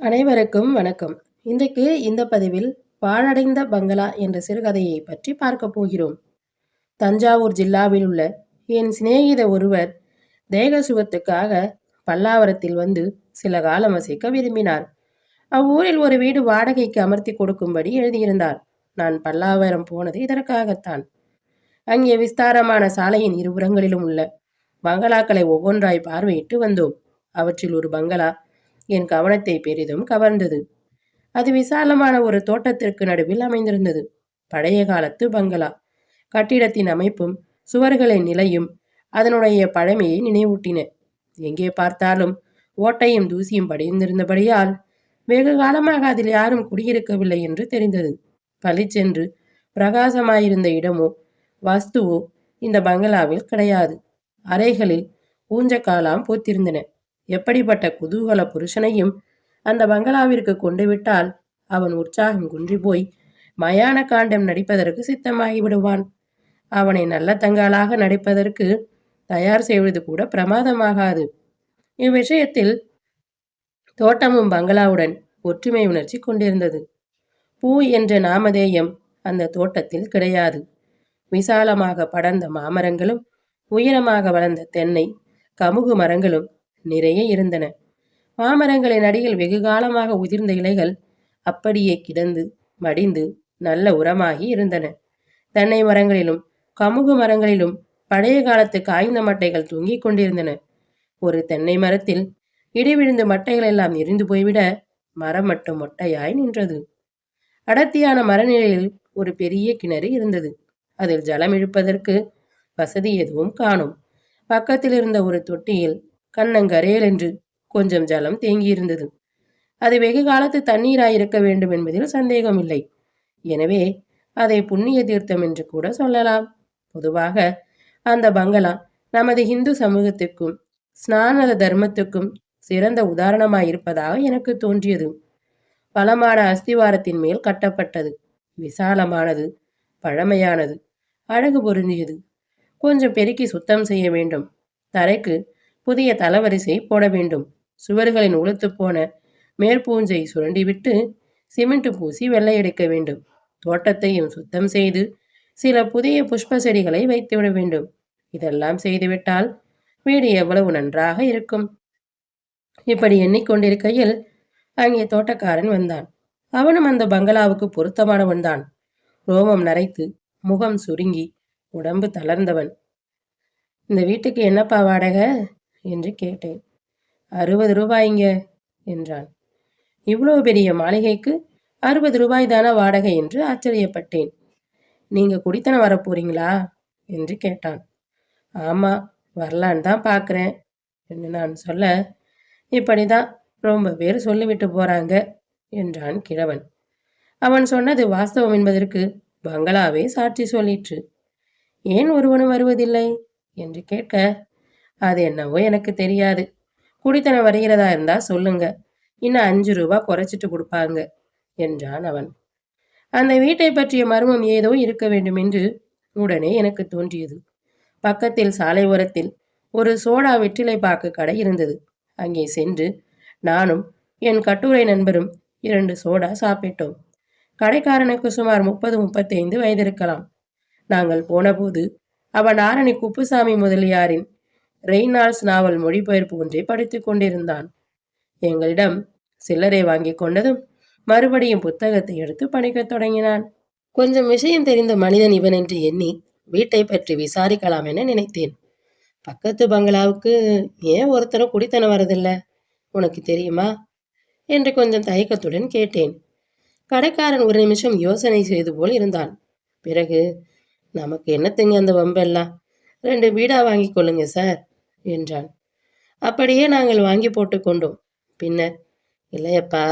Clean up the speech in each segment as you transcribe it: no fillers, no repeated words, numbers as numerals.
அனைவருக்கும் வணக்கம். இன்றைக்கு இந்த பதிவில் பாழடைந்த பங்களா என்ற சிறுகதையை பற்றி பார்க்க போகிறோம். தஞ்சாவூர் ஜில்லாவில் உள்ள என் சிநேகித ஒருவர் தேக சுகத்துக்காக பல்லாவரத்தில் வந்து சில காலம் வசிக்க விரும்பினார். அவ்வூரில் ஒரு வீடு வாடகைக்கு அமர்த்தி கொடுக்கும்படி எழுதியிருந்தார். நான் பல்லாவரம் போனது இதற்காகத்தான். அங்கே விஸ்தாரமான சாலையின் இருபுறங்களிலும் உள்ள பங்களாக்களை ஒவ்வொன்றாய் பார்வையிட்டு வந்தோம். அவற்றில் ஒரு பங்களா என் கவனத்தை பெரிதும் கவர்ந்தது. அது விசாலமான ஒரு தோட்டத்திற்கு நடுவில் அமைந்திருந்தது. பழைய காலத்து பங்களா. கட்டிடத்தின் அமைப்பும் சுவர்களின் நிலையும் அதனுடைய பழமையை நினைவூட்டின. எங்கே பார்த்தாலும் ஓட்டையும் தூசியும் படிந்திருந்தபடியால் வெகு காலமாக அதில் யாரும் குடியிருக்கவில்லை என்று தெரிந்தது. பளிச்சென்று பிரகாசமாயிருந்த இடமோ வஸ்துவோ இந்த பங்களாவில் கிடையாது. அறைகளில் ஊஞ்சக்காலாம் பூத்திருந்தன. எப்படிப்பட்ட குதூகல புருஷனையும் அந்த பங்களாவிற்கு கொண்டு விட்டால் அவன் உற்சாகம் குன்றி போய் மயான காண்டம் நடிப்பதற்கு சித்தமாகி விடுவான். அவனை நல்ல தங்காளாக நடிப்பதற்கு தயார் செய்வது கூட பிரமாதமாகாது. இவ்விஷயத்தில் தோட்டமும் பங்களாவுடன் ஒற்றுமை உணர்ச்சி கொண்டிருந்தது. பூ என்ற நாமதேயம் அந்த தோட்டத்தில் கிடையாது. விசாலமாக படர்ந்த மாமரங்களும் உயரமாக வளர்ந்த தென்னை கமுகு மரங்களும் நிறைய இருந்தன. மாமரங்களின் அடியில் வெகு காலமாக உதிர்ந்த இலைகள் அப்படியே கிடந்து மடிந்து நல்ல உரமாகி இருந்தன. தென்னை மரங்களிலும் கமுகு மரங்களிலும் பழைய காலத்து காய்ந்த மட்டைகள் தொங்கிக் கொண்டிருந்தன. ஒரு தென்னை மரத்தில் இடி விழுந்து மட்டைகள் எல்லாம் எரிந்து போய்விட மரம் மட்டும் மொட்டையாய் நின்றது. அடர்த்தியான மரநிலையில் ஒரு பெரிய கிணறு இருந்தது. அதில் ஜலம் இழுப்பதற்கு வசதி எதுவும் காணும். பக்கத்தில் இருந்த ஒரு தொட்டியில் கண்ணங்கரேல் என்று கொஞ்சம் ஜலம் தேங்கியிருந்தது. அது வெகு காலத்து தண்ணீராயிருக்க வேண்டும் என்பதில் சந்தேகம் இல்லை. எனவே அதை புண்ணிய தீர்த்தம் என்று கூட சொல்லலாம். பொதுவாக அந்த பங்களா நமது இந்து சமூகத்துக்கும் ஸ்நான தர்மத்துக்கும் சிறந்த உதாரணமாயிருப்பதாக எனக்கு தோன்றியது. பலமான அஸ்திவாரத்தின் மேல் கட்டப்பட்டது. விசாலமானது, பழமையானது, அழகு பொருந்தியது. கொஞ்சம் பெருக்கி சுத்தம் செய்ய வேண்டும். தரைக்கு புதிய தளவரிசை போட வேண்டும். சுவர்களின் உளுத்து போன மேற்பூஞ்சை சுரண்டிவிட்டு சிமெண்ட் பூசி வெள்ளையடிக்க வேண்டும். தோட்டத்தையும் சுத்தம் செய்து சில புதிய புஷ்ப செடிகளை வைத்துவிட வேண்டும். இதெல்லாம் செய்துவிட்டால் வீடு எவ்வளவு நன்றாக இருக்கும். இப்படி எண்ணிக்கொண்டிருக்கையில் அங்கே தோட்டக்காரன் வந்தான். அவனும் அந்த பங்களாவுக்கு பொருத்தமானவன் தான். ரோமம் நரைத்து முகம் சுருங்கி உடம்பு தளர்ந்தவன். இந்த வீட்டுக்கு என்னப்பா வாடகை என்று கேட்டேன். 60 ரூபாய்ங்க என்றான். இவ்வளவு பெரிய மாளிகைக்கு 60 ரூபாய் தானே வாடகை என்று ஆச்சரியப்பட்டேன். நீங்க குடித்தனம் வரப்போறீங்களா என்று கேட்டான். ஆமா, வரலான்னு தான் பார்க்குறேன் என்று நான் சொல்ல, இப்படிதான் ரொம்ப பேர் சொல்லிவிட்டு போறாங்க என்றான் கிழவன். அவன் சொன்னது வாஸ்தவம் என்பதற்கு பங்களாவே சாட்சி சொல்லிற்று. ஏன் ஒருவனும் வருவதில்லை என்று கேட்க, அது என்னவோ எனக்கு தெரியாது. குடித்தனம் வருகிறதா இருந்தா சொல்லுங்க, இன்னும் 5 ரூபாய் குறைச்சிட்டு கொடுப்பாங்க என்றான் அவன். அந்த வீட்டை பற்றிய மர்மம் ஏதோ இருக்க வேண்டும் என்று உடனே எனக்கு தோன்றியது. பக்கத்தில் சாலை ஓரத்தில் ஒரு சோடா வெற்றிலை பாக்கு கடை இருந்தது. அங்கே சென்று நானும் என் கட்டுரை நண்பரும் 2 சோடா சாப்பிட்டோம். கடைக்காரனுக்கு சுமார் 30-35 வயது இருக்கலாம். நாங்கள் போனபோது அவன் ஆரணி குப்புசாமி முதலியாரின் ரெய்னால்ட்ஸ் நாவல் மொழிபெயர்ப்பு ஒன்றை படித்துக் கொண்டிருந்தான். எங்களிடம் சில்லறை வாங்கி கொண்டதும் மறுபடியும் புத்தகத்தை எடுத்து படிக்கத் தொடங்கினான். கொஞ்சம் விஷயம் தெரிந்த மனிதன் இவன் என்று எண்ணி வீட்டை பற்றி விசாரிக்கலாம் என நினைத்தேன். பக்கத்து பங்களாவுக்கு ஏன் ஒருத்தரும் குடித்தனம் வரதில்லை, உனக்கு தெரியுமா என்று கொஞ்சம் தயக்கத்துடன் கேட்டேன். கடைக்காரன் ஒரு நிமிஷம் யோசனை செய்து போல் இருந்தான். பிறகு, நமக்கு என்னத்துங்க அந்த வம்பெல்லாம், 2 பீடா வாங்கி கொள்ளுங்க சார் என்றான். அப்படியே நாங்கள் வாங்கி போட்டு கொண்டோம். பின்னர், இல்லையப்பா,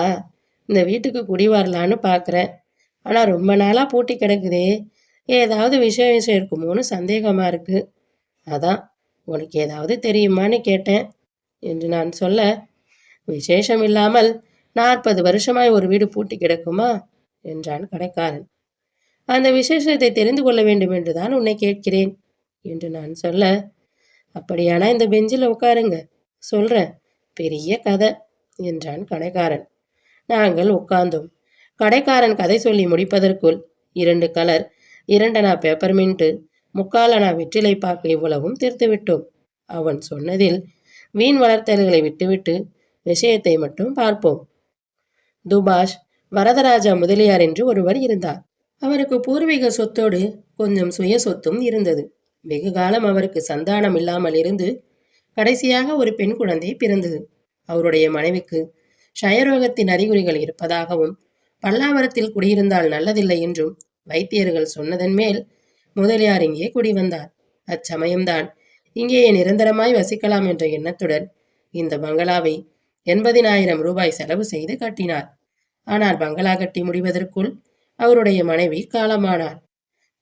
இந்த வீட்டுக்கு குடி வரலான்னு பார்க்குறேன். ஆனால் ரொம்ப நாளாக பூட்டி கிடக்குதே, ஏதாவது விஷயம் இருக்குமோன்னு சந்தேகமாக இருக்கு. அதான் உனக்கு ஏதாவது தெரியுமான்னு கேட்டேன் என்று நான் சொல்ல, விசேஷம் இல்லாமல் 40 வருஷமாய் ஒரு வீடு பூட்டி கிடக்குமா என்றான் கடைக்காரன். அந்த விசேஷத்தை தெரிந்து கொள்ள வேண்டும் என்றுதான் உன்னை கேட்கிறேன் என்று நான் சொல்ல, அப்படியானா இந்த பெஞ்சில் உட்காருங்க, சொல்றேன், பெரிய கதை என்றான் கடைக்காரன். நாங்கள் உட்கார்ந்தோம். கடைக்காரன் கதை சொல்லி முடிப்பதற்குள் 2 கலர், 2 பேப்பர்மின்ட்டு, 3/4 வெற்றிலை பாக்கு இவ்வளவும் தீர்த்துவிட்டோம். அவன் சொன்னதில் வீண் வளர்த்தல்களை விட்டுவிட்டு விஷயத்தை மட்டும் பார்ப்போம். துபாஷ் வரதராஜா முதலியார் என்று ஒருவர் இருந்தார். அவருக்கு பூர்வீக சொத்தோடு கொஞ்சம் சுய சொத்தும் இருந்தது. வெகு காலம் அவருக்கு சந்தானம் இல்லாமல் இருந்து கடைசியாக ஒரு பெண் குழந்தை பிறந்தது. அவருடைய மனைவிக்கு க்ஷயரோகத்தின் அறிகுறிகள் இருப்பதாகவும் பல்லாவரத்தில் குடியிருந்தால் நல்லதில்லை என்றும் வைத்தியர்கள் சொன்னதன் மேல் முதலியார் இங்கே குடிவந்தார். அச்சமயம்தான் இங்கேயே நிரந்தரமாய் வசிக்கலாம் என்ற எண்ணத்துடன் இந்த பங்களாவை 80,000 ரூபாய் செலவு செய்து கட்டினார். ஆனால் பங்களா கட்டி முடிவதற்குள் அவருடைய மனைவி காலமானார்.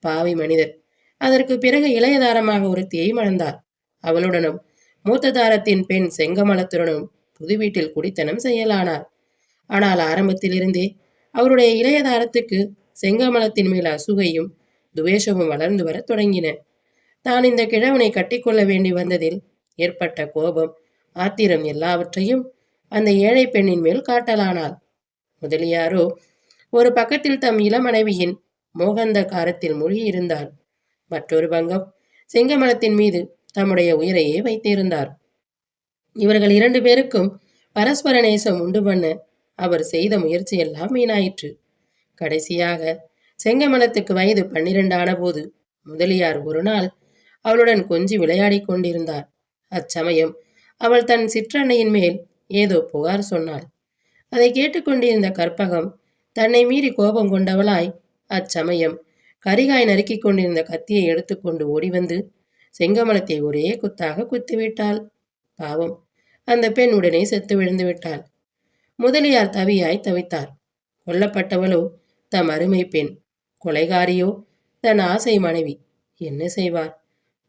பாவி மனிதர். அதற்கு பிறகு இளையதாரமாக ஒருத்தியை மணந்தார். அவளுடனும் மூத்த தாரத்தின் பெண் செங்கமலத்துடனும் புது வீட்டில் குடித்தனம் செய்யலானார். ஆனால் ஆரம்பத்திலிருந்தே அவருடைய இளையதாரத்துக்கு செங்கமலத்தின் மேல் அசுகையும் துவேஷமும் வளர்ந்து வர தொடங்கின. தான் இந்த கிழவனை கட்டிக்கொள்ள வேண்டி வந்ததில் ஏற்பட்ட கோபம், ஆத்திரம் எல்லாவற்றையும் அந்த ஏழை பெண்ணின் மேல் காட்டலானாள். முதலியாரோ ஒரு பக்கத்தில் தம் இளமனைவியின் மோகந்த காரத்தில் மூழ்கியிருந்தார். மற்றொரு பங்கம் செங்கமலத்தின் மீது தம்முடைய உயிரையே வைத்திருந்தார். இவர்கள் 2 பேருக்கும் பரஸ்பர நேசம் உண்டு பண்ண அவர் செய்த முயற்சி எல்லாம் வீணாயிற்று. கடைசியாக செங்கமலத்துக்கு வயது 12 ஆன போது முதலியார் ஒரு நாள் அவளுடன் கொஞ்சி விளையாடி கொண்டிருந்தார். அச்சமயம் அவள் தன் சிற்றன்னையின் மேல் ஏதோ புகார் சொன்னாள். அதை கேட்டுக்கொண்டிருந்த கற்பகம் தன்னை மீறி கோபம் கொண்டவளாய் அச்சமயம் கரிகாய் நறுக்கிக் கொண்டிருந்த கத்தியை எடுத்துக்கொண்டு ஓடிவந்து செங்கமலத்தை ஒரே குத்தாக குத்திவிட்டாள். பாவம், அந்த பெண் உடனே செத்து விழுந்து விட்டாள். முதலியார் தவியாய் தவித்தார். கொல்லப்பட்டவளோ தம் அருமை பெண், கொலைகாரியோ தன் ஆசை மனைவி. என்ன செய்வார்?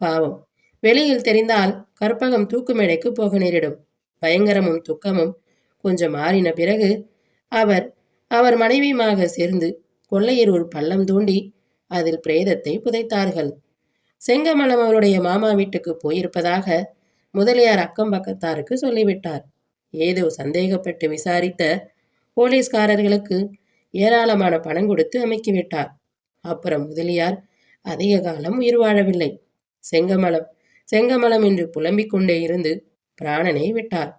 பாவம், வெளியில் தெரிந்தால் கற்பகம் தூக்கு மேடைக்கு போக நேரிடும். பயங்கரமும் துக்கமும் கொஞ்சம் மாறின பிறகு அவர் மனைவியுமாக சேர்ந்து கொள்ளையர் ஒரு பள்ளம் தோண்டி அதில் பிரேதத்தை புதைத்தார்கள். செங்கமலம் அவருடைய மாமா வீட்டுக்கு போயிருப்பதாக முதலியார் அக்கம் பக்கத்தாருக்கு சொல்லிவிட்டார். ஏதோ சந்தேகப்பட்டு விசாரித்த போலீஸ்காரர்களுக்கு ஏராளமான பணம் கொடுத்து அமைக்கிவிட்டார். அப்புறம் முதலியார் அதிக காலம் உயிர் வாழவில்லை. செங்கமலம் செங்கமலம் என்று புலம்பிக் கொண்டே இருந்து பிராணனை விட்டார்.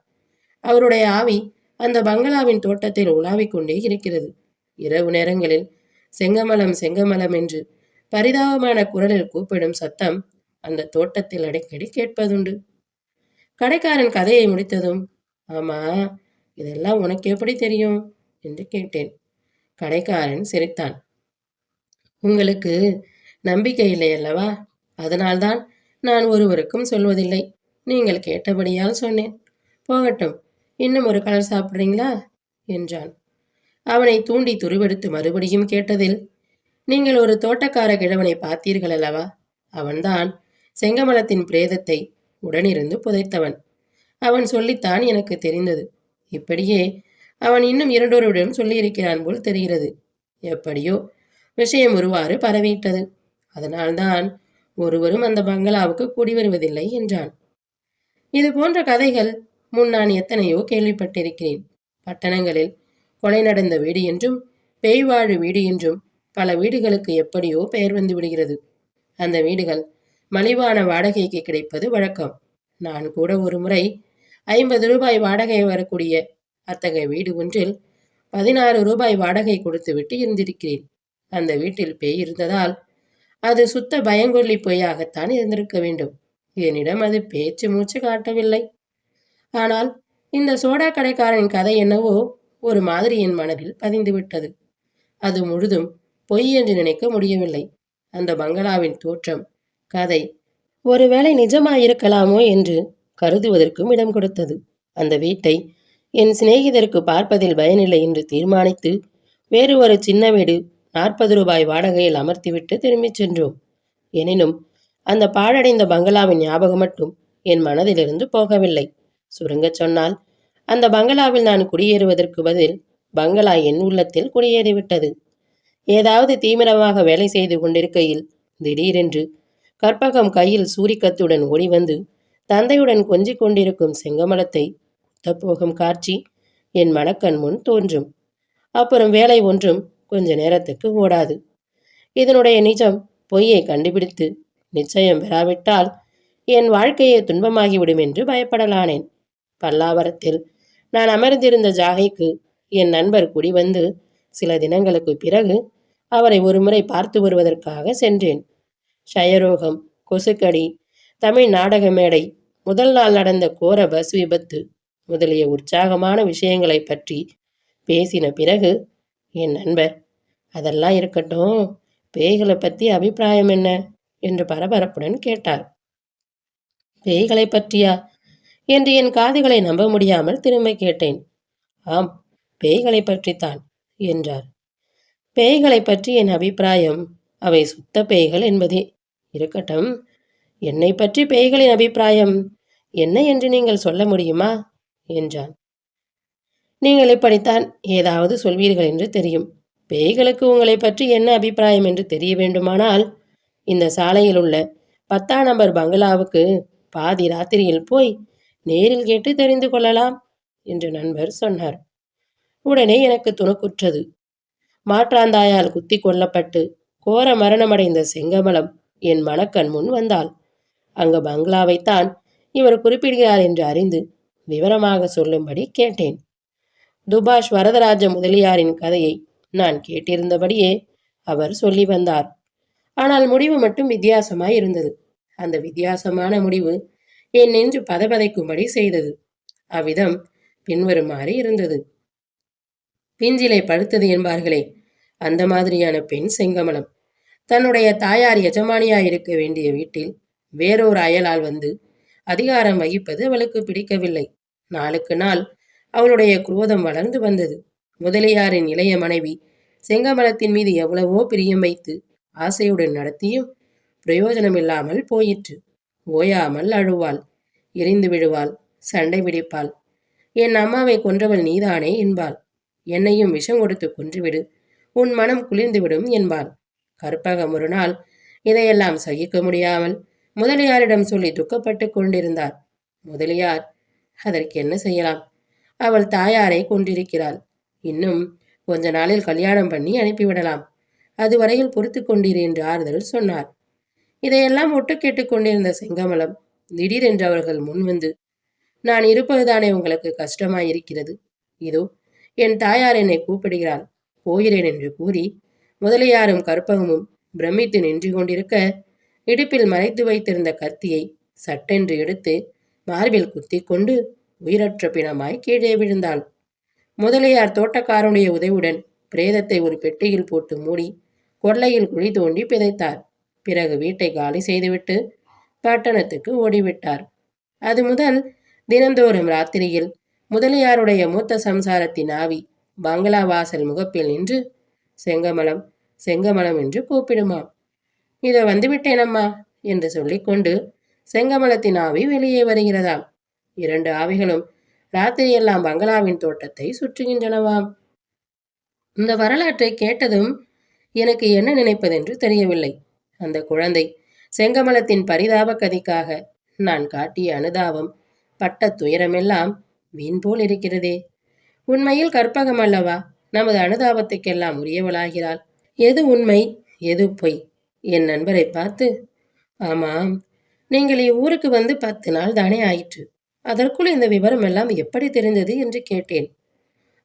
அவருடைய ஆவி அந்த பங்களாவின் தோட்டத்தில் உலாவிக் கொண்டே இருக்கிறது. இரவு நேரங்களில் செங்கமலம் செங்கமலம் என்று பரிதாபமான குரலில் கூப்பிடும் சத்தம் அந்த தோட்டத்தில் அடிக்கடி கேட்பதுண்டு. கடைக்காரன் கதையை முடித்ததும், ஆமா, இதெல்லாம் உனக்கு எப்படி தெரியும் என்று கேட்டேன். கடைக்காரன் சிரித்தான். உங்களுக்கு நம்பிக்கை இல்லை அல்லவா? அதனால்தான் நான் ஒருவருக்கும் சொல்வதில்லை. நீங்கள் கேட்டபடியால் சொன்னேன். போகட்டும், இன்னும் ஒரு கலர் சாப்பிட்றீங்களா என்றான். அவனை தூண்டி துருவெடுத்து மறுபடியும் கேட்டதில், நீங்கள் ஒரு தோட்டக்கார கிழவனை பார்த்தீர்கள் அல்லவா? அவன்தான் செங்கமலத்தின் பிரேதத்தை உடனிருந்து புதைத்தவன். அவன் சொல்லித்தான் எனக்கு தெரிந்தது. இப்படியே அவன் இன்னும் 2 சொல்லியிருக்கிறான் போல் தெரிகிறது. எப்படியோ விஷயம் ஒருவாறு பரவிட்டது. அதனால்தான் ஒருவரும் அந்த பங்களாவுக்கு கூடி வருவதில்லை என்றான். இது போன்ற கதைகள் முன் நான் எத்தனையோ கேள்விப்பட்டிருக்கிறேன். பட்டணங்களில் கொலை நடந்த வீடு என்றும் பேய்வாழு வீடு என்றும் பல வீடுகளுக்கு எப்படியோ பெயர் வந்து விடுகிறது. அந்த வீடுகள் மலிவான வாடகைக்கு கிடைப்பது வழக்கம். நான் கூட ஒரு முறை 50 ரூபாய் வாடகை வரக்கூடிய அத்தகைய வீடு ஒன்றில் 16 ரூபாய் வாடகை கொடுத்துவிட்டு இருந்திருக்கிறேன். அந்த வீட்டில் பேய் இருந்ததால் அது சுத்த பயங்கொல்லி பொய்யாகத்தான் இருந்திருக்க வேண்டும். என்னிடம் அது பேச்சு மூச்சு காட்டவில்லை. ஆனால் இந்த சோடா கடைக்காரனின் கதை என்னவோ ஒரு மாதிரி என் மனதில் பதிந்துவிட்டது. அது முழுதும் பொய் என்று நினைக்க முடியவில்லை. அந்த பங்களாவின் தோற்றம், கதை ஒருவேளை நிஜமாயிருக்கலாமோ என்று கருதுவதற்கும் இடம் கொடுத்தது. அந்த வீட்டை என் சிநேகிதருக்கு பார்ப்பதில் பயனில்லை என்று தீர்மானித்து வேறு ஒரு சின்ன வீடு 40 ரூபாய் வாடகையில் அமர்த்திவிட்டு திரும்பிச் சென்றோம். எனினும் அந்த பாழடைந்த பங்களாவின் ஞாபகம் மட்டும் என் மனதிலிருந்து போகவில்லை. சுருங்கச் சொன்னால், அந்த பங்களாவில் நான் குடியேறுவதற்கு பதில் பங்களா என் உள்ளத்தில் குடியேறிவிட்டது. ஏதாவது தீவிரமாக வேலை செய்து கொண்டிருக்கையில் திடீரென்று கற்பகம் கையில் சூரிக்கத்துடன் ஓடி வந்து தந்தையுடன் கொஞ்சிக் கொண்டிருக்கும் செங்கமலத்தை குத்தப்போகும் காட்சி என் மனக்கண் முன் தோன்றும். அப்புறம் வேலை ஒன்றும் கொஞ்ச நேரத்துக்கு ஓடாது. இதனுடைய நிஜம் பொய்யை கண்டுபிடித்து நிச்சயம் பெறாவிட்டால் என் வாழ்க்கையே துன்பமாகிவிடும் என்று பயப்படலானேன். பல்லாவரத்தில் நான் அமர்ந்திருந்த ஜாகைக்கு என் நண்பர் குடி வந்து சில தினங்களுக்கு பிறகு அவரை ஒருமுறை பார்த்து வருவதற்காக சென்றேன். க்ஷயரோகம், கொசுக்கடி, தமிழ் நாடக மேடை, முதல் நாள் நடந்த கோர பஸ் விபத்து முதலிய உற்சாகமான விஷயங்களை பற்றி பேசின பிறகு என் நண்பர், அதெல்லாம் இருக்கட்டும், பேய்களை பற்றி அபிப்பிராயம் என்ன என்று பரபரப்புடன் கேட்டார். பேய்களை பற்றியா என்று என் காதுகளை நம்ப முடியாமல் திரும்ப கேட்டேன். ஆம், பேய்களை பற்றித்தான் என்றார். பேய்களை பற்றி என் அபிப்பிராயம் அவை சுத்த பேய்கள் என்பதே. இருக்கட்டும், என்னை பற்றி பேய்களின் அபிப்பிராயம் என்ன என்று நீங்கள் சொல்ல முடியுமா என்றான். நீங்கள் இப்படித்தான் ஏதாவது சொல்வீர்கள் என்று தெரியும். பேய்களுக்கு உங்களை பற்றி என்ன அபிப்பிராயம் என்று தெரிய வேண்டுமானால் இந்த சாலையில் உள்ள 10ஆம் நம்பர் பங்களாவுக்கு பாதி ராத்திரியில் போய் நேரில் கேட்டு தெரிந்து கொள்ளலாம் என்று நண்பர் சொன்னார். உடனே எனக்கு துணுக்குற்றது. மாற்றாந்தாயால் குத்தி கொல்லப்பட்டு கோர மரணமடைந்த செங்கமலம் என் மனக்கண் முன் வந்தாள். அங்கு பங்களாவைத்தான் இவர் குறிப்பிடுகிறார் என்று அறிந்து விவரமாக சொல்லும்படி கேட்டேன். துபாஷ் வரதராஜ முதலியாரின் கதையை நான் கேட்டிருந்தபடியே அவர் சொல்லி வந்தார். ஆனால் முடிவு மட்டும் வித்தியாசமாய் இருந்தது. அந்த வித்தியாசமான முடிவு என் நெஞ்சு பதபதைக்கும்படி செய்தது. அவ்விதம் பின்வருமாறு இருந்தது. பிஞ்சிலை படுத்தது என்பார்களே, அந்த மாதிரியான பெண் செங்கமலம். தன்னுடைய தாயார் எஜமானியாயிருக்க வேண்டிய வீட்டில் வேறொரு அயலால் வந்து அதிகாரம் வகிப்பது அவளுக்கு பிடிக்கவில்லை. நாளுக்கு நாள் அவளுடைய குரோதம் வளர்ந்து வந்தது. முதலியாரின் இளைய மனைவி செங்கமலத்தின் மீது எவ்வளவோ பிரியம் வைத்து ஆசையுடன் நடத்தியும் பிரயோஜனமில்லாமல் போயிற்று. ஓயாமல் அழுவாள், எரிந்து விடுவாள், சண்டை பிடிப்பாள். என் அம்மாவை கொன்றவள் நீதானே என்பாள். என்னையும் விஷம் கொடுத்து கொன்றுவிடு, உன் மனம் குளிர்ந்துவிடும் என்பாள். கற்பகம் ஒரு நாள் இதையெல்லாம் சகிக்க முடியாமல் முதலியாரிடம் சொல்லி துக்கப்பட்டு கொண்டிருந்தார். முதலியார், அதற்கு என்ன செய்யலாம், அவள் தாயாரை கொண்டிருக்கிறாள். இன்னும் கொஞ்ச நாளில் கல்யாணம் பண்ணி அனுப்பிவிடலாம். அதுவரையில் பொறுத்து கொண்டீர் என்று ஆறுதல் சொன்னார். இதையெல்லாம் ஒட்டு கேட்டுக் கொண்டிருந்த செங்கமலம் திடீரென்று அவர்கள் முன்வந்து, நான் இருப்பதுதானே உங்களுக்கு கஷ்டமாயிருக்கிறது, இதோ என் தாயார் என்னை கூப்பிடுகிறாள், போகிறேன் என்று கூறி முதலியாரும் கற்பகமும் பிரமித்து நின்று கொண்டிருக்க இடுப்பில் மறைத்து வைத்திருந்த கத்தியை சட்டென்று எடுத்து மார்பில் குத்தி கொண்டு உயிரற்ற பிணமாய் கீழே விழுந்தாள். முதலியார் தோட்டக்காரனுடைய உதவியுடன் பிரேதத்தை ஒரு பெட்டியில் போட்டு மூடி கொள்ளையில் குழி தோண்டி பிதைத்தார். பிறகு வீட்டை காலி செய்துவிட்டு பட்டணத்துக்கு ஓடிவிட்டார். அது முதல் தினந்தோறும் ராத்திரியில் முதலியாருடைய மூத்த சம்சாரத்தின் ஆவி பங்களா வாசல் முகப்பில் நின்று செங்கமலம் செங்கமலம் என்று கூப்பிடுமாம். இதோ வந்துவிட்டேனம்மா என்று சொல்லிக்கொண்டு செங்கமலத்தின் ஆவி வெளியே வருகிறதாம். 2 ஆவிகளும் ராத்திரியெல்லாம் பங்களாவின் தோட்டத்தை சுற்றுகின்றனவாம். இந்த வரலாற்றை கேட்டதும் எனக்கு என்ன நினைப்பதென்று தெரியவில்லை. அந்த குழந்தை செங்கமலத்தின் பரிதாப கதிக்காக நான் காட்டிய அனுதாபம், பட்ட துயரமெல்லாம் வீண் போல் இருக்கிறதே. உண்மையில் கற்பகம் அல்லவா நமது அனுதாபத்துக்கெல்லாம் உரியவளாகிறாள். எது உண்மை, எது பொய்? என் நண்பரை பார்த்து, ஆமாம், நீங்கள் இவ்வூருக்கு வந்து 10 நாள் தானே ஆயிற்று, அதற்குள் இந்த விவரம் எல்லாம் எப்படி தெரிந்தது என்று கேட்டேன்.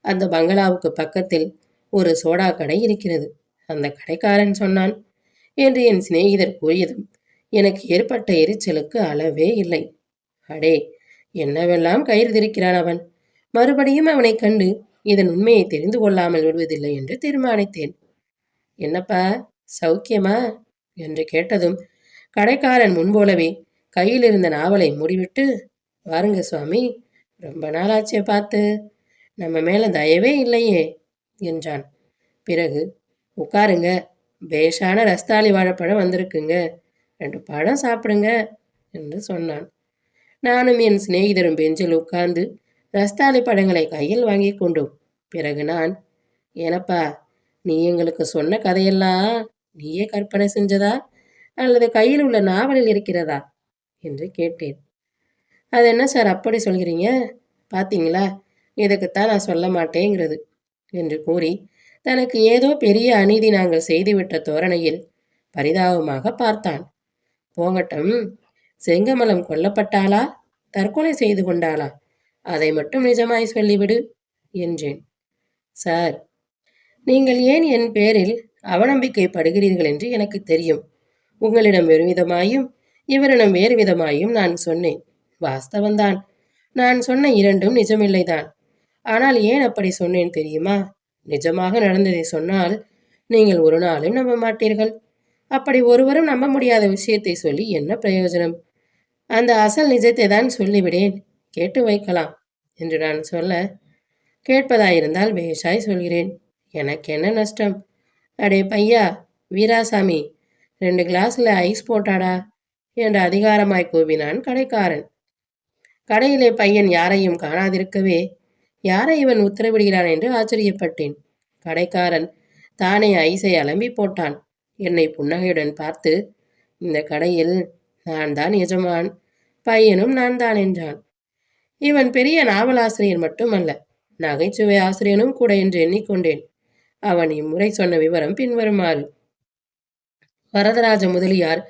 அந்த பங்களாவுக்கு பக்கத்தில் ஒரு சோடா கடை இருக்கிறது, அந்த கடைக்காரன் சொன்னான் என்று என் சிநேகிதர் கூறியதும் எனக்கு ஏற்பட்ட எரிச்சலுக்கு அளவே இல்லை. அடே, என்னவெல்லாம் கயிறு திரிக்கிறான் அவன். மறுபடியும் அவனை கண்டு இதன் உண்மையை தெரிந்து கொள்ளாமல் விடுவதில்லை என்று தீர்மானித்தேன். என்னப்பா, சௌக்கியமா என்று கேட்டதும் கடைக்காரன் முன்போலவே கையில் இருந்த நாவலை மூடிவிட்டு, வாருங்க சுவாமி, ரொம்ப நாளாச்சே பார்த்து, நம்ம மேல தயவே இல்லையே என்றான். பிறகு, உட்காருங்க, பேஷான ரஸ்தாளி வாழைப்பழம் வந்திருக்குங்க, 2 பழம் சாப்பிடுங்க என்று சொன்னான். நானும் என் சிநேகிதரும் பெஞ்சில் உட்கார்ந்து ரஸ்தாளி பழங்களை கையில் வாங்கி கொண்டோம். பிறகு நான், ஏனப்பா, நீ எங்களுக்கு சொன்ன கதையெல்லாம் நீயே கற்பனை செஞ்சதா அல்லது கையில் உள்ள நாவலில் இருக்கிறதா என்று கேட்டேன். அது என்ன சார் அப்படி சொல்கிறீங்க? பார்த்தீங்களா, இதுக்குத்தான் நான் சொல்ல மாட்டேங்கிறது. என்று கூறி தனக்கு ஏதோ பெரிய அநீதி நாங்கள் செய்துவிட்ட தோரணையில் பரிதாபமாக பார்த்தான். போகட்டும், செங்கமலம் கொல்லப்பட்டாளா, தற்கொலை செய்து கொண்டாளா, அதை மட்டும் நிஜமாய் சொல்லிவிடு என்றேன். சார், நீங்கள் ஏன் என் பேரில் அவநம்பிக்கைப்படுகிறீர்கள் என்று எனக்கு தெரியும். உங்களிடம் வேறு விதமாயும் இவரிடம் வேறு விதமாயும் நான் சொன்னேன். வாஸ்தவந்தான். நான் சொன்ன இரண்டும் நிஜமில்லைதான். ஆனால் ஏன் அப்படி சொன்னேன் தெரியுமா? நிஜமாக நடந்ததை சொன்னால் நீங்கள் ஒரு நாளும் நம்ப மாட்டீர்கள். அப்படி ஒருவரும் நம்ப முடியாத விஷயத்தை சொல்லி என்ன பிரயோஜனம்? அந்த அசல் நிஜத்தை தான் சொல்லிவிடேன், கேட்டு வைக்கலாம் என்று நான் சொல்ல, கேட்பதாயிருந்தால் பேஷாய் சொல்கிறேன், எனக்கு என்ன நஷ்டம்? அடே பையா, வீராசாமி, 2 கிளாஸ்ல ஐஸ் போட்டாடா என்று அதிகாரமாய் கூவினான் கடைக்காரன். கடையிலே பையன் யாரையும் காணாதிருக்கவே யாரை இவன் உத்தரவிடுகிறான் என்று ஆச்சரியப்பட்டேன். கடைக்காரன் தானே ஐஸை அலம்பி போட்டான். என்னை புன்னகையுடன் பார்த்து, இந்த கடையில் நான் தான் எஜமான், பையனும் நான் தான் என்றான். இவன் பெரிய நாவலாசிரியர் மட்டுமல்ல, நகைச்சுவை ஆசிரியனும் கூட என்று எண்ணிக்கொண்டேன். அவன் இம்முறை சொன்ன விவரம் பின்வருமாறு. வரதராஜ முதலியார்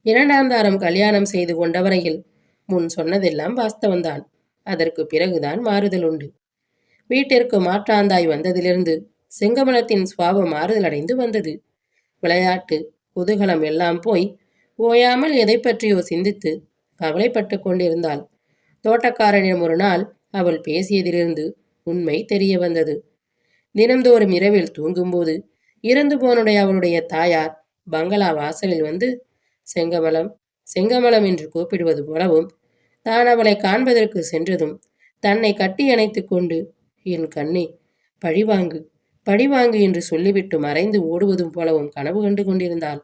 2ஆம் தாரம் கல்யாணம் செய்து கொண்டவரையில் முன் சொன்னதெல்லாம் வாஸ்தவந்தான். அதற்கு பிறகுதான் மாறுதல் உண்டு. வீட்டிற்கு மாற்றாந்தாய் வந்ததிலிருந்து செங்கமலத்தின் சுவாபம் மாறுதல் அடைந்து வந்தது. விளையாட்டு, குதூகலம் எல்லாம் போய் ஓயாமல் எதை பற்றியோ சிந்தித்து கவலைப்பட்டு கொண்டிருந்தாள். தோட்டக்காரனிடம் ஒரு நாள் அவள் பேசியதிலிருந்து உண்மை தெரிய வந்தது. தினந்தோறும் இரவில் தூங்கும்போது இறந்து போனுடைய அவளுடைய தாயார் பங்களா வாசலில் வந்து செங்கமலம் செங்கமலம் என்று கூப்பிடுவது போலவும், தான் அவளை காண்பதற்கு சென்றதும் தன்னை கட்டி அணைத்து கொண்டு, என் கண்ணே பழிவாங்கு பழிவாங்கு என்று சொல்லிவிட்டு மறைந்து ஓடுவதும் போலவும் கனவு கண்டு கொண்டிருந்தாள்.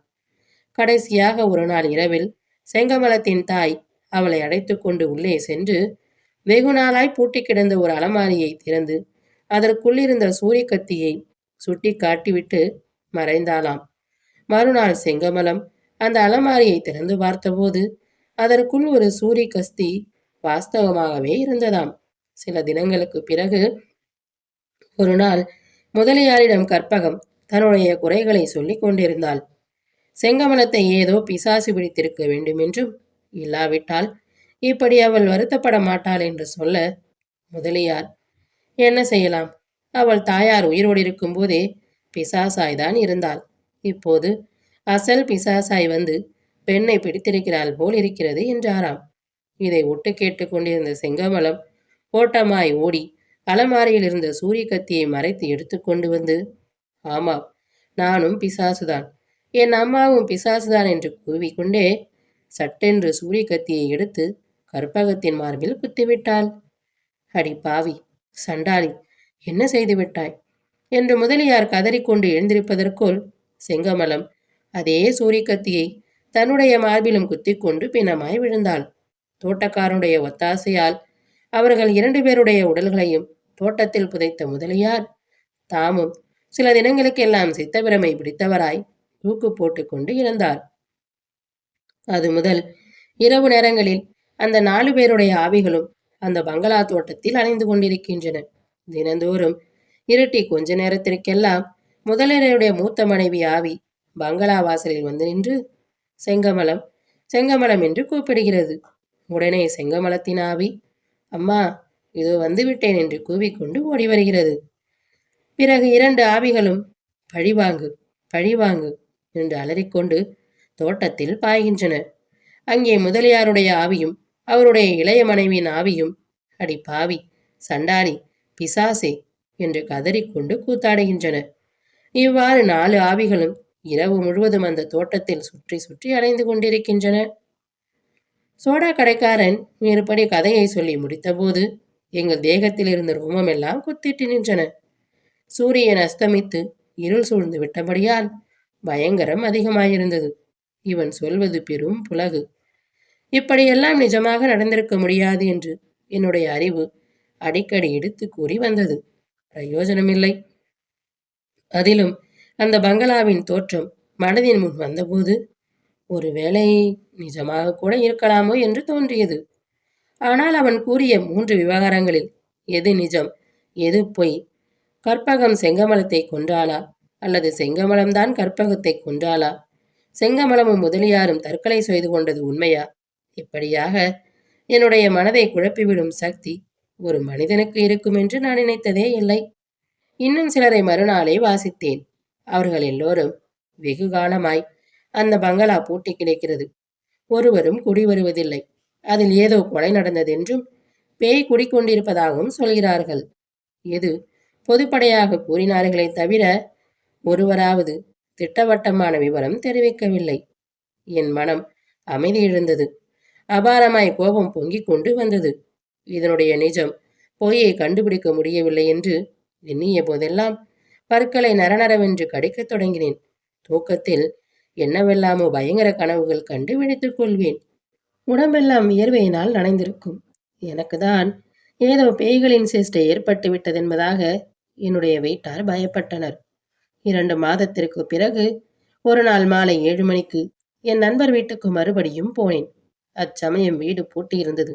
கடைசியாக ஒரு நாள் இரவில் செங்கமலத்தின் தாய் அவளை அழைத்து கொண்டு உள்ளே சென்று வெகு நாளாய் பூட்டி கிடந்த ஒரு அலமாரியை திறந்து அதற்குள்ளிருந்த சூரிய கத்தியை சுட்டி காட்டிவிட்டு மறைந்தாளாம். மறுநாள் செங்கமலம் அந்த அலமாரியை திறந்து பார்த்தபோது அதற்குள் ஒரு சூரிய கஸ்தி வாஸ்தவமாகவே இருந்ததாம். சில தினங்களுக்கு பிறகு ஒரு நாள் முதலியாரிடம் கற்பகம் தன்னுடைய குறைகளை சொல்லிக் கொண்டிருந்தாள். செங்கமலத்தை ஏதோ பிசாசு பிடித்திருக்க வேண்டும் என்றும், இல்லாவிட்டால் இப்படி அவள் வருத்தப்பட மாட்டாள் என்று சொல்ல, முதலியார், என்ன செய்யலாம், அவள் தாயார் உயிரோடு இருக்கும் போதே பிசாசாய்தான் இருந்தாள். இப்போது அசல் பிசாசாய் வந்து பெண்ணை பிடித்திருக்கிறாள் போல் இருக்கிறது என்றாராம். இதை ஒட்டு கேட்டு கொண்டிருந்த செங்கமலம் ஓட்டமாய் ஓடி அலமாரியில் இருந்த சூரிய கத்தியை மறைத்து எடுத்து கொண்டு வந்து, ஆமாம், நானும் பிசாசுதான், என் அம்மாவும் பிசாசுதான் என்று கூவிக்கொண்டே சட்டென்று சூரிய கத்தியை எடுத்து கற்பகத்தின் மார்பில் குத்திவிட்டாள். அடி பாவி, சண்டாளி, என்ன செய்து விட்டாய் என்று முதலியார் கதறிக்கொண்டு எழுந்திருப்பதற்குள் செங்கமலம் அதே சூரிய கத்தியை தன்னுடைய மார்பிலும் குத்தி கொண்டு பிணமாய் விழுந்தாள். தோட்டக்காரனுடைய ஒத்தாசையால் அவர்கள் 2 பேருடைய உடல்களையும் தோட்டத்தில் புதைத்த முதலியார் தாமும் சில தினங்களுக்கெல்லாம் சித்தபிரமை பிடித்தவராய் தூக்கு போட்டு கொண்டு இறந்தார். அது முதல் இரவு நேரங்களில் அந்த 4 பேருடைய ஆவிகளும் அந்த பங்களா தோட்டத்தில் அலைந்து கொண்டிருக்கின்றன. தினந்தோறும் இருட்டி கொஞ்ச நேரத்திற்கெல்லாம் முதலியருடைய மூத்த மனைவி ஆவி பங்களா வாசலில் வந்து நின்று செங்கமலம் செங்கமலம் என்று கூப்பிடுகிறது. உடனே செங்கமலத்தின் ஆவி, அம்மா இதோ வந்துவிட்டேன் என்று கூவிக்கொண்டு ஓடி வருகிறது. பிறகு 2 ஆவிகளும் பழிவாங்கு பழிவாங்கு என்று அலறிக்கொண்டு தோட்டத்தில் பாய்கின்றன. அங்கே முதலியாருடைய ஆவியும் அவருடைய இளைய மனைவியின் ஆவியும் அடி பாவி, சண்டாரி, பிசாசே என்று கதறிக்கொண்டு கூத்தாடுகின்றன. இவ்வாறு 4 ஆவிகளும் இரவு முழுவதும் அந்த தோட்டத்தில் சுற்றி சுற்றி அலைந்து கொண்டிருக்கின்றன. சோடா கடைக்காரன் மேற்படி கதையை சொல்லி முடித்தபோது எங்கள் தேகத்தில் இருந்த ரோமமெல்லாம் குத்திட்டு நின்றன. சூரியன் அஸ்தமித்து இருள் சூழ்ந்து விட்டபடியால் பயங்கரம் அதிகமாயிருந்தது. இவன் சொல்வது பெரும் புலகு. இப்படியெல்லாம் நிஜமாக நடந்திருக்க முடியாது என்று என்னுடைய அறிவு அடிக்கடி எடுத்து கூறி வந்தது. பிரயோஜனமில்லை. அதிலும் அந்த பங்களாவின் தோற்றம் மனதின் முன் வந்தபோது ஒருவேளை நிஜமாக கூட இருக்கலாமோ என்று தோன்றியது. ஆனால் அவன் கூறிய 3 விவகாரங்களில் எது நிஜம், எது பொய், கற்பகம் செங்கமலத்தை கொன்றாளா, அல்லது செங்கமலம்தான் கற்பகத்தை கொன்றாளா, செங்கமலமும் முதலியாரும் தற்கொலை செய்து கொண்டது உண்மையா? இப்படியாக என்னுடைய மனதை குழப்பிவிடும் சக்தி ஒரு மனிதனுக்கு இருக்கும் என்று நான் நினைத்ததே இல்லை. இன்னும் சிலரை மறுநாளே வாசித்தேன். அவர்கள் எல்லோரும் வெகு காலமாய் அந்த பங்களா பூட்டி கிடக்கிறது, ஒருவரும் குடி வருவதில்லை, அதில் ஏதோ கொலை நடந்ததென்றும் பேய் குடிக்கொண்டிருப்பதாகவும் சொல்கிறார்கள். எது பொதுப்படையாக கூறினார்களே தவிர ஒருவராவது திட்டவட்டமான விவரம் தெரிவிக்கவில்லை. என் மனம் அமைதி இழந்தது. அபாரமாய் கோபம் பொங்கிக் கொண்டு வந்தது. இதனுடைய நிஜம் பொய்யை கண்டுபிடிக்க முடியவில்லை என்று எண்ணிய போதெல்லாம் பற்களை நரநரவென்று கடிக்கத் தொடங்கினேன். தூக்கத்தில் என்னவெல்லாமோ பயங்கர கனவுகள் கண்டு விழித்துக் கொள்வேன். உடம்பெல்லாம் வியர்வையினால் நனைந்திருக்கும். எனக்குதான் ஏதோ பேய்களின் சேஷ்டை ஏற்பட்டு விட்டதென்பதாக என்னுடைய வீட்டார் பயப்பட்டனர். 2 மாதத்திற்கு பிறகு ஒரு நாள் மாலை 7 மணிக்கு என் நண்பர் வீட்டுக்கு மறுபடியும் போனேன். அச்சமயம் வீடு பூட்டியிருந்தது.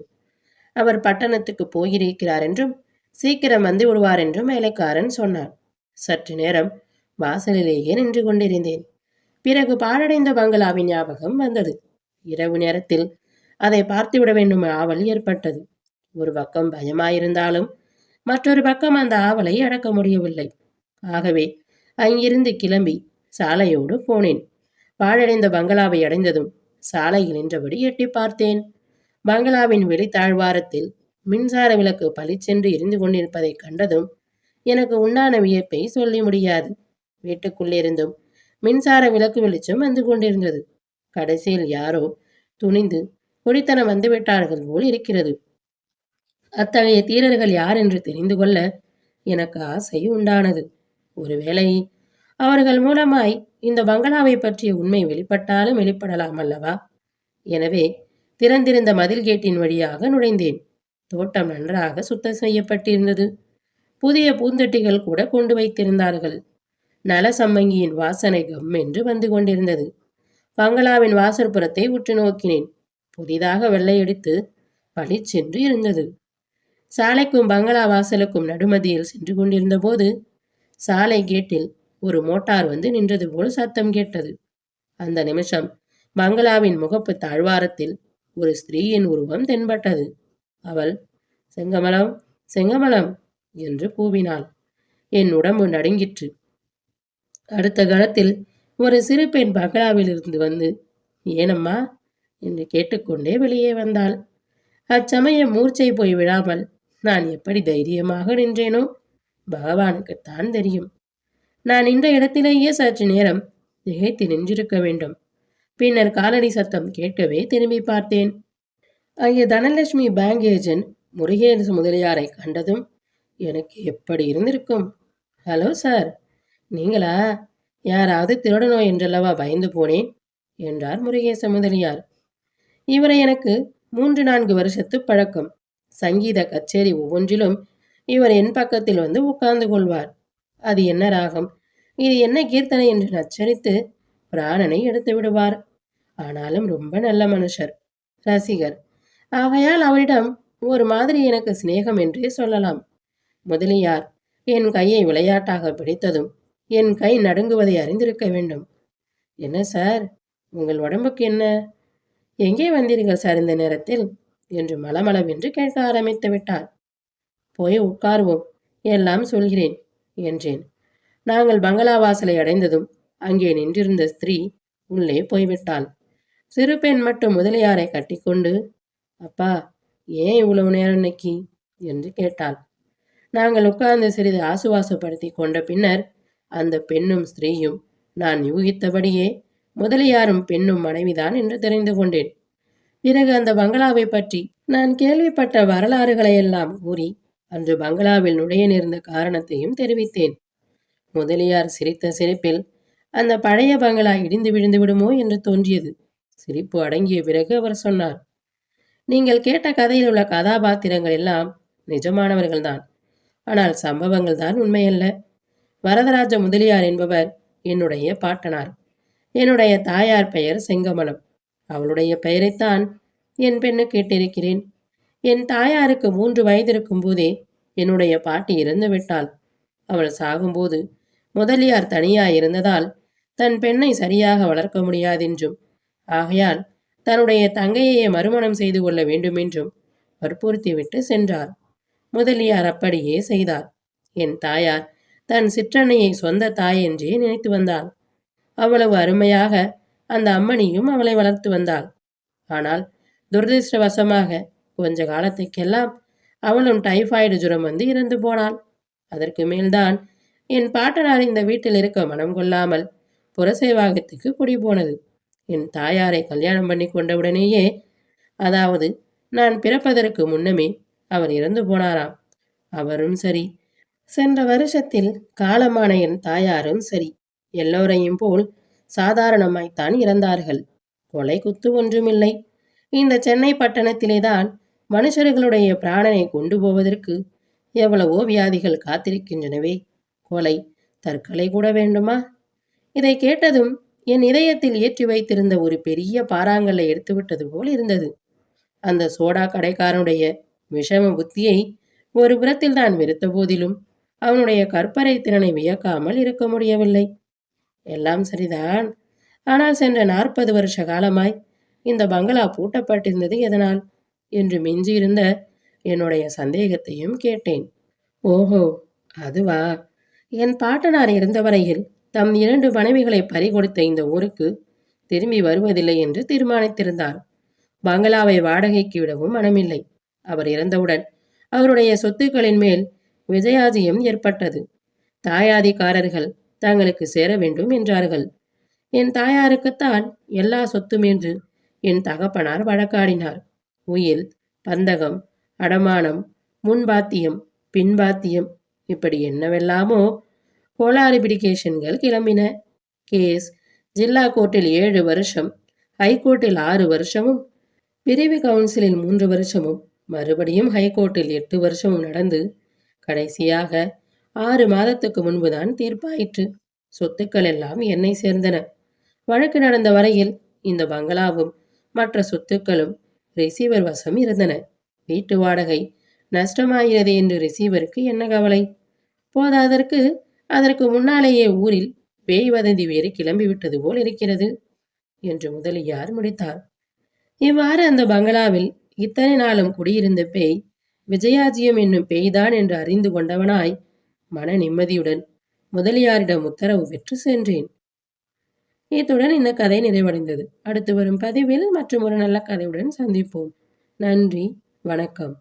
அவர் பட்டணத்துக்கு போயிருக்கிறார் என்றும் சீக்கிரம் வந்து விடுவார் என்றும் வேலைக்காரன் சொன்னார். சற்று நேரம் வாசலிலேயே நின்று கொண்டிருந்தேன். பிறகு பாழடைந்த பங்களாவின் ஞாபகம் வந்தது. இரவு நேரத்தில் அதை பார்த்துவிட வேண்டும் ஆவல் ஏற்பட்டது. ஒரு பக்கம் பயமாயிருந்தாலும் மற்றொரு பக்கம் அந்த ஆவலை அடக்க முடியவில்லை. ஆகவே அங்கிருந்து கிளம்பி சாலையோடு போனேன். பாழடைந்த பங்களாவை அடைந்ததும் சாலையில் நின்றபடி எட்டி பார்த்தேன். பங்களாவின் வெளித்தாழ்வாரத்தில் மின்சார விளக்கு பளிச்சென்று எரிந்து கொண்டிருப்பதை கண்டதும் எனக்கு உண்டான வியப்பை சொல்லி முடியாது. வீட்டுக்குள்ளிருந்தும் மின்சார விளக்கு வெளிச்சம் வந்து கொண்டிருந்தது. கடைசியில் யாரோ துணிந்து குடித்தனம் வந்துவிட்டார்கள் போல் இருக்கிறது. அத்தகைய தீரர்கள் யார் என்று தெரிந்து கொள்ள எனக்கு ஆசை உண்டானது. ஒருவேளை அவர்கள் மூலமாய் இந்த பங்களாவை பற்றிய உண்மை வெளிப்பட்டாலும் வெளிப்படலாம் அல்லவா? எனவே திறந்திருந்த மதில் கேட்டின் வழியாக நுழைந்தேன். தோட்டம் நன்றாக சுத்தம் செய்யப்பட்டிருந்தது. புதிய பூந்தொட்டிகள் கூட கொண்டு வைத்திருந்தார்கள். நலசம்மங்கியின் வாசனை கம் என்று வந்து கொண்டிருந்தது. பங்களாவின் வாசற்புறத்தை உற்று நோக்கினேன். புதிதாக வெள்ளையடித்து பளிச்சென்று இருந்தது. சாலைக்கும் பங்களா வாசலுக்கும் நடுமதியில் சென்று கொண்டிருந்த போது சாலை கேட்டில் ஒரு மோட்டார் வந்து நின்றது போல் சத்தம் கேட்டது. அந்த நிமிஷம் பங்களாவின் முகப்பு தாழ்வாரத்தில் ஒரு ஸ்திரீயின் உருவம் தென்பட்டது. அவள் செங்கமலம், செங்கமலம் என்று கூவினாள். என் உடம்பு நடுங்கிற்று. அடுத்த கணத்தில் ஒரு சிறு பெண் பங்களாவில் இருந்து வந்து ஏனம்மா என்று கேட்டுக்கொண்டே வெளியே வந்தாள். அச்சமயம் மூர்ச்சை போய் விழாமல் நான் எப்படி தைரியமாக நின்றேனோ பகவானுக்குத்தான் தெரியும். நான் நின்ற இடத்திலேயே சற்று நேரம் திகைத்து நின்றிருக்க வேண்டும். பின்னர் காலடி சத்தம் கேட்கவே திரும்பி பார்த்தேன். அங்கே தனலட்சுமி பேங்க் ஏஜென்ட் முருகேச முதலியாரை கண்டதும் எனக்கு எப்படி இருந்திருக்கும். ஹலோ சார், நீங்களா? யாராவது திருடனோ என்றல்லவா பயந்து போனேன் என்றார் முருகேச முதலியார். இவரை எனக்கு 3-4 வருஷத்து பழக்கம். சங்கீத கச்சேரி ஒவ்வொன்றிலும் இவர் என் பக்கத்தில் வந்து உட்கார்ந்து கொள்வார். அது என்ன ராகம், இது என்ன கீர்த்தனை என்று நச்சரித்து பிராணனை எடுத்து விடுவார். ஆனாலும் ரொம்ப நல்ல மனுஷர், ரசிகர். ஆகையால் அவரிடம் ஒரு மாதிரி எனக்கு சிநேகம் என்றே சொல்லலாம். முதலியார் என் கையை விளையாட்டாக பிடித்ததும் என் கை நடுங்குவதை அறிந்திருக்க வேண்டும். என்ன சார், உங்கள் உடம்புக்கு என்ன? எங்கே வந்தீர்கள் சார் இந்த நேரத்தில் என்று மலமளவென்று கேட்க ஆரம்பித்து விட்டார். போய் உட்காருவோம், எல்லாம் சொல்கிறேன் என்றேன். நாங்கள் பங்களா வாசலை அடைந்ததும் அங்கே நின்றிருந்த ஸ்திரீ உள்ளே போய்விட்டாள். சிறு பெண் மட்டும் முதலியாரை கட்டிக்கொண்டு, அப்பா ஏன் இவ்வளவு நேரம் இன்னைக்கு என்று கேட்டாள். நாங்கள் உட்கார்ந்து சிறிது ஆசுவாசப்படுத்தி கொண்ட பின்னர் அந்த பெண்ணும் ஸ்திரீயும் நான் யூகித்தபடியே முதலியாரும் பெண்ணும் மனைவிதான் என்று தெரிந்து கொண்டேன். பிறகு அந்த பங்களாவை பற்றி நான் கேள்விப்பட்ட வரலாறுகளையெல்லாம் கூறி அன்று பங்களாவில் நுழைய நேர்ந்த காரணத்தையும் தெரிவித்தேன். முதலியார் சிரித்த சிரிப்பில் அந்த பழைய பங்களா இடிந்து விழுந்து விடுமோ என்று தோன்றியது. சிரிப்பு அடங்கிய பிறகு அவர் சொன்னார், நீங்கள் கேட்ட கதையில் உள்ள கதாபாத்திரங்கள் எல்லாம் நிஜமானவர்கள்தான். ஆனால் சம்பவங்கள் தான் உண்மையல்ல. வரதராஜ முதலியார் என்பவர் என்னுடைய பாட்டனார். என்னுடைய தாயார் பெயர் செங்கமலம். அவளுடைய பெயரைத்தான் என் பெண்ணு கேட்டிருக்கிறேன். என் தாயாருக்கு 3 வயது இருக்கும் போதே என்னுடைய பாட்டி இறந்து விட்டாள். அவள் சாகும்போது முதலியார் தனியாயிருந்ததால் தன் பெண்ணை சரியாக வளர்க்க முடியாதென்றும், ஆகையால் தன்னுடைய தங்கையை மறுமணம் செய்து கொள்ள வேண்டுமென்றும் வற்புறுத்திவிட்டு சென்றார். முதலியார் அப்படியே செய்தார். என் தாயார் தன் சிற்றன்னையை சொந்த தாய் என்றே நினைத்து வந்தாள். அவ்வளவு அருமையாக அந்த அம்மணியும் அவளை வளர்த்து வந்தாள். ஆனால் துரதிருஷ்டவசமாக கொஞ்ச காலத்துக்கெல்லாம் அவளும் டைபாய்டு ஜுரம் வந்து இறந்து போனாள். அதற்கு மேல்தான் என் பாட்டனார் இந்த வீட்டில் இருக்க மனம் கொள்ளாமல் புறசேவாகத்துக்கு குடி போனது. என் தாயாரை கல்யாணம் பண்ணி கொண்டவுடனேயே, அதாவது நான் பிறப்பதற்கு முன்னமே அவர் இறந்து போனாராம். அவரும் சரி, சென்ற வருஷத்தில் காலமான என் தாயாரும் சரி, எல்லோரையும் போல் சாதாரணமாய்த்தான் இறந்தார்கள். கொலை குத்து ஒன்றுமில்லை. இந்த சென்னை பட்டணத்திலேதான் மனுஷர்களுடைய பிராணனை கொண்டு போவதற்கு எவ்வளவோ வியாதிகள் காத்திருக்கின்றனவே. கொலை, தற்கொலை கூட வேண்டுமா? இதை கேட்டதும் என் இதயத்தில் ஏற்றி வைத்திருந்த ஒரு பெரிய பாறாங்கல்லை எடுத்துவிட்டது போல் இருந்தது. அந்த சோடா கடைக்காரனுடைய விஷம புத்தியை ஒரு புறத்தில் தான் வெறுத்த போதிலும் அவனுடைய கற்பனை திறனை வியக்காமல் இருக்க முடியவில்லை. எல்லாம் சரிதான். ஆனால் சென்ற 40 வருஷ காலமாய் இந்த பங்களா பூட்டப்பட்டிருந்தது எதனால் என்று மிஞ்சியிருந்த என்னுடைய சந்தேகத்தையும் கேட்டேன். ஓஹோ, அதுவா? என் பாட்டனார் இருந்தவரையில் தம் 2 மனைவிகளை பறிகொடுத்த இந்த ஊருக்கு திரும்பி வருவதில்லை என்று தீர்மானித்திருந்தார். பங்களாவை வாடகைக்கு விடவும் மனமில்லை. அவர் இறந்தவுடன் அவருடைய சொத்துக்களின் மேல் விஜயாஜியம் ஏற்பட்டது. தாயாதிக்காரர்கள் தங்களுக்கு சேர வேண்டும் என்றார்கள். என் தாயாருக்குத்தான் எல்லா சொத்தும் என்று என் தகப்பனார் வழக்காடினார். உயில், பந்தகம், அடமானம், முன்பாத்தியம், பின்பாத்தியம், இப்படி என்னவெல்லாமோ கோலாரிபிடிகேஷன்கள் கிளம்பின. கேஸ் ஜில்லா கோர்ட்டில் 7 வருஷம், ஹைகோர்ட்டில் 6 வருஷமும், பிரிவு கவுன்சிலில் 3 வருஷமும், மறுபடியும் ஹைகோர்ட்டில் 8 வருஷமும் நடந்து கடைசியாக 6 மாதத்துக்கு முன்புதான் தீர்ப்பாயிற்று. சொத்துக்கள் எல்லாம் என்னை சேர்ந்தன. வழக்கு நடந்த வரையில் இந்த பங்களாவும் மற்ற சொத்துக்களும் ரிசீவர் வசம் இருந்தன. வீட்டு வாடகை நஷ்டமாகிறது என்று ரிசீவருக்கு என்ன கவலை? போதாதற்கு அதற்கு முன்னாலேயே ஊரில் பேய் வதந்தி வேறு கிளம்பிவிட்டது போல் இருக்கிறது என்று முதலியார் முடித்தார். இவ்வாறு அந்த பங்களாவில் இத்தனை நாளும் குடியிருந்த பேய் விஜயாஜியம் என்னும் பேய்தான் என்று அறிந்து கொண்டவனாய் மன நிம்மதியுடன் முதலியாரிடம் உத்தரவு பெற்று சென்றேன். இத்துடன் இந்த கதை நிறைவடைந்தது. அடுத்து வரும் பதிவில் மற்றும் ஒரு நல்ல கதையுடன் சந்திப்போம். நன்றி, வணக்கம்.